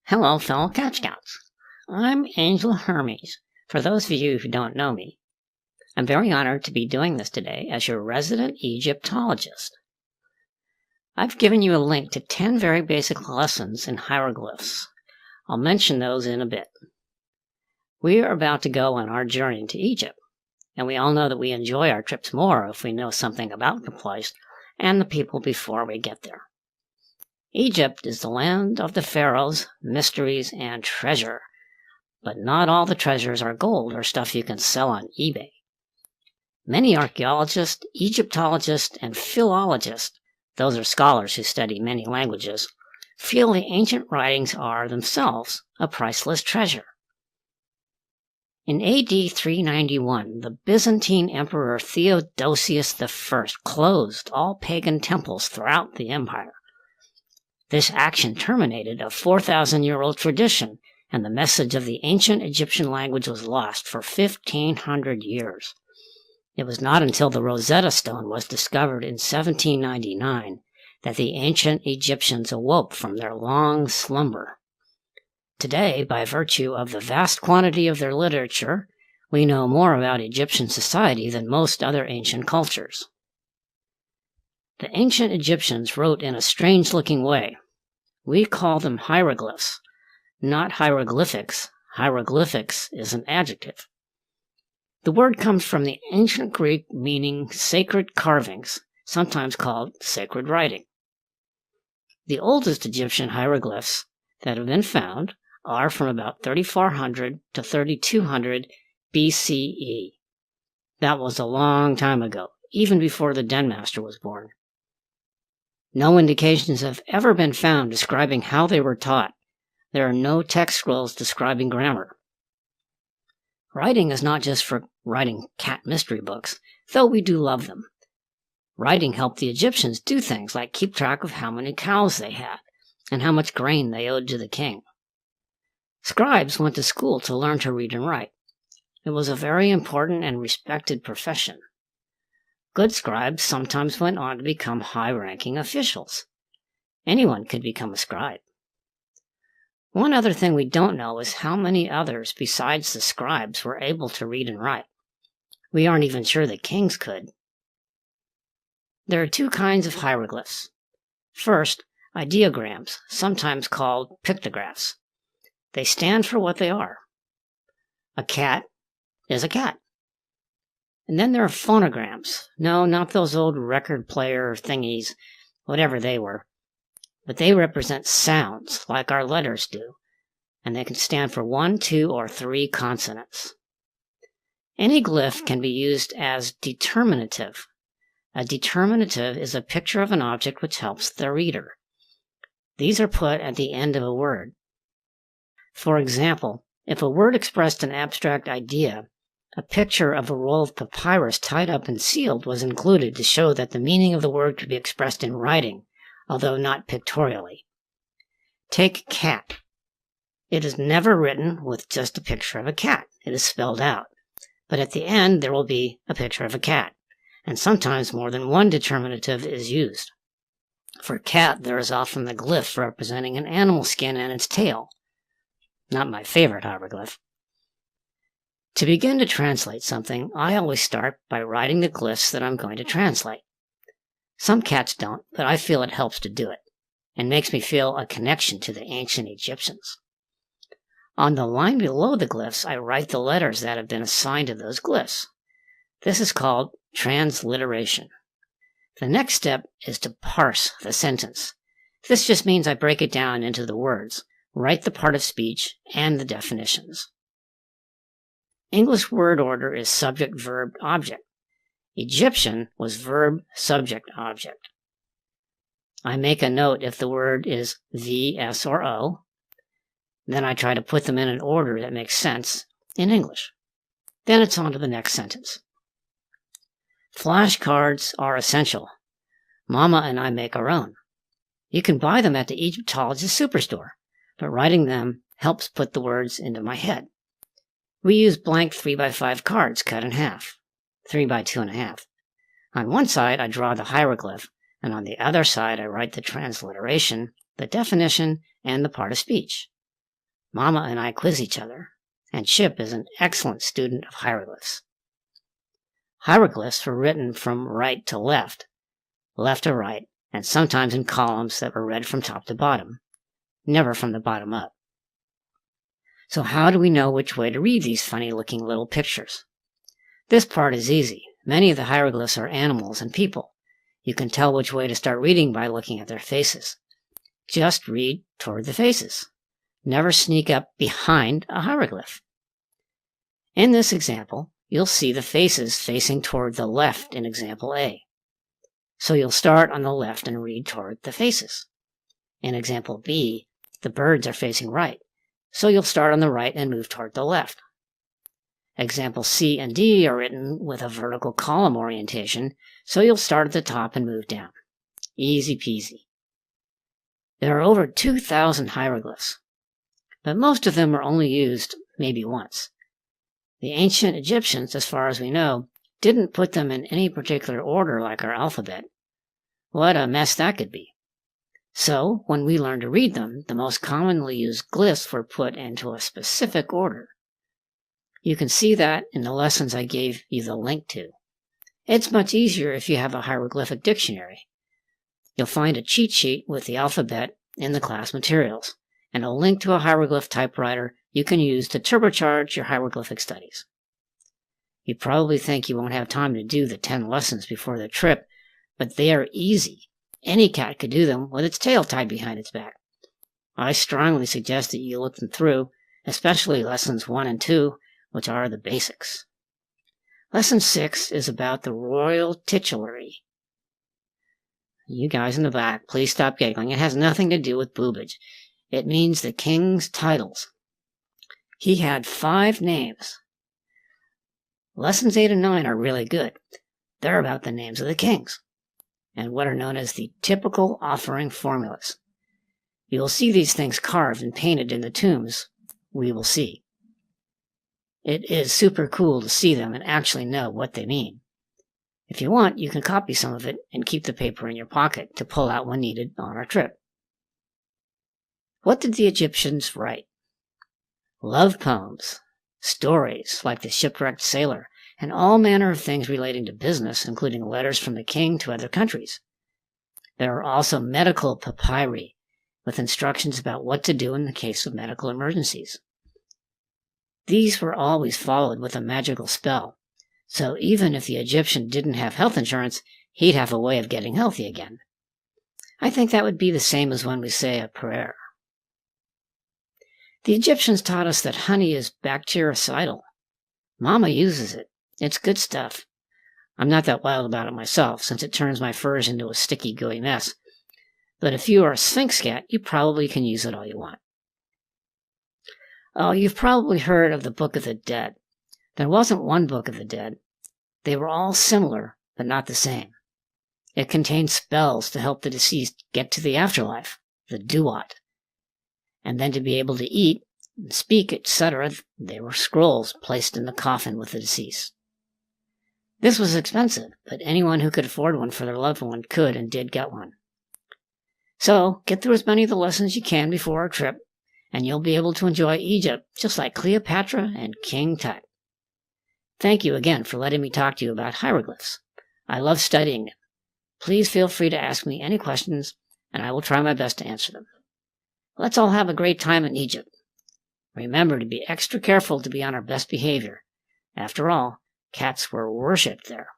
Hello, fellow Cat Scouts. I'm Angel Hermes, for those of you who don't know me. I'm very honored to be doing this today as your resident Egyptologist. I've given you a link to 10 very basic lessons in hieroglyphs. I'll mention those in a bit. We are about to go on our journey to Egypt, and we all know that we enjoy our trips more if we know something about the place and the people before we get there. Egypt is the land of the pharaohs, mysteries, and treasure. But not all the treasures are gold or stuff you can sell on eBay. Many archaeologists, Egyptologists, and philologists, those are scholars who study many languages, feel the ancient writings are themselves a priceless treasure. In AD 391, the Byzantine Emperor Theodosius I closed all pagan temples throughout the empire. This action terminated a 4,000-year-old tradition, and the message of the ancient Egyptian language was lost for 1,500 years. It was not until the Rosetta Stone was discovered in 1799 that the ancient Egyptians awoke from their long slumber. Today, by virtue of the vast quantity of their literature, we know more about Egyptian society than most other ancient cultures. The ancient Egyptians wrote in a strange-looking way. We call them hieroglyphs, not hieroglyphics. Hieroglyphics is an adjective. The word comes from the ancient Greek meaning sacred carvings, sometimes called sacred writing. The oldest Egyptian hieroglyphs that have been found are from about 3,400 to 3,200 BCE. That was a long time ago, even before the Den Master was born. No indications have ever been found describing how they were taught. There are no text scrolls describing grammar. Writing is not just for writing cat mystery books, though we do love them. Writing helped the Egyptians do things like keep track of how many cows they had and how much grain they owed to the king. Scribes went to school to learn to read and write. It was a very important and respected profession. Good scribes sometimes went on to become high-ranking officials. Anyone could become a scribe. One other thing we don't know is how many others besides the scribes were able to read and write. We aren't even sure the kings could. There are two kinds of hieroglyphs. First, ideograms, sometimes called pictographs. They stand for what they are. A cat is a cat. And then there are phonograms. No, not those old record player thingies, whatever they were. But they represent sounds, like our letters do, and they can stand for 1, 2, or 3 consonants. Any glyph can be used as determinative. A determinative is a picture of an object which helps the reader. These are put at the end of a word. For example, if a word expressed an abstract idea, a picture of a roll of papyrus tied up and sealed was included to show that the meaning of the word could be expressed in writing, although not pictorially. Take cat. It is never written with just a picture of a cat. It is spelled out. But at the end there will be a picture of a cat, and sometimes more than one determinative is used. For cat, there is often the glyph representing an animal skin and its tail. Not my favorite hieroglyph. To begin to translate something, I always start by writing the glyphs that I'm going to translate. Some cats don't, but I feel it helps to do it, and makes me feel a connection to the ancient Egyptians. On the line below the glyphs, I write the letters that have been assigned to those glyphs. This is called transliteration. The next step is to parse the sentence. This just means I break it down into the words, write the part of speech, and the definitions. English word order is subject, verb, object. Egyptian was verb, subject, object. I make a note if the word is V, S, or O. Then I try to put them in an order that makes sense in English. Then it's on to the next sentence. Flashcards are essential. Mama and I make our own. You can buy them at the Egyptologist Superstore, but writing them helps put the words into my head. We use blank 3x5 cards cut in half, 3 by 2.5. On one side, I draw the hieroglyph, and on the other side, I write the transliteration, the definition, and the part of speech. Mama and I quiz each other, and Chip is an excellent student of hieroglyphs. Hieroglyphs were written from right to left to right, and sometimes in columns that were read from top to bottom, never from the bottom up. So how do we know which way to read these funny-looking little pictures? This part is easy. Many of the hieroglyphs are animals and people. You can tell which way to start reading by looking at their faces. Just read toward the faces. Never sneak up behind a hieroglyph. In this example, you'll see the faces facing toward the left in example A. So you'll start on the left and read toward the faces. In example B, the birds are facing right, so you'll start on the right and move toward the left. Examples C and D are written with a vertical column orientation, so you'll start at the top and move down. Easy peasy. There are over 2,000 hieroglyphs, but most of them are only used maybe once. The ancient Egyptians, as far as we know, didn't put them in any particular order like our alphabet. What a mess that could be. So, when we learned to read them, the most commonly used glyphs were put into a specific order. You can see that in the lessons I gave you the link to. It's much easier if you have a hieroglyphic dictionary. You'll find a cheat sheet with the alphabet in the class materials, and a link to a hieroglyph typewriter you can use to turbocharge your hieroglyphic studies. You probably think you won't have time to do the 10 lessons before the trip, but they are easy. Any cat could do them with its tail tied behind its back. I strongly suggest that you look them through, especially lessons 1 and 2, which are the basics. Lesson 6 is about the royal titulary. You guys in the back, please stop giggling. It has nothing to do with boobage. It means the king's titles. He had 5 names. Lessons 8 and 9 are really good. They're about the names of the kings, and what are known as the typical offering formulas. You will see these things carved and painted in the tombs we will see. It is super cool to see them and actually know what they mean. If you want, you can copy some of it and keep the paper in your pocket to pull out when needed on our trip. What did the Egyptians write? Love poems, stories like The Shipwrecked Sailor, and all manner of things relating to business, including letters from the king to other countries. There are also medical papyri, with instructions about what to do in the case of medical emergencies. These were always followed with a magical spell, so even if the Egyptian didn't have health insurance, he'd have a way of getting healthy again. I think that would be the same as when we say a prayer. The Egyptians taught us that honey is bactericidal. Mama uses it. It's good stuff. I'm not that wild about it myself, since it turns my furs into a sticky, gooey mess. But if you are a Sphinx cat, you probably can use it all you want. Oh, you've probably heard of the Book of the Dead. There wasn't one Book of the Dead. They were all similar, but not the same. It contained spells to help the deceased get to the afterlife, the duat. And then to be able to eat, and speak, etc., they were scrolls placed in the coffin with the deceased. This was expensive, but anyone who could afford one for their loved one could and did get one. So, get through as many of the lessons you can before our trip, and you'll be able to enjoy Egypt just like Cleopatra and King Tut. Thank you again for letting me talk to you about hieroglyphs. I love studying them. Please feel free to ask me any questions, and I will try my best to answer them. Let's all have a great time in Egypt. Remember to be extra careful to be on our best behavior. After all, cats were worshipped there.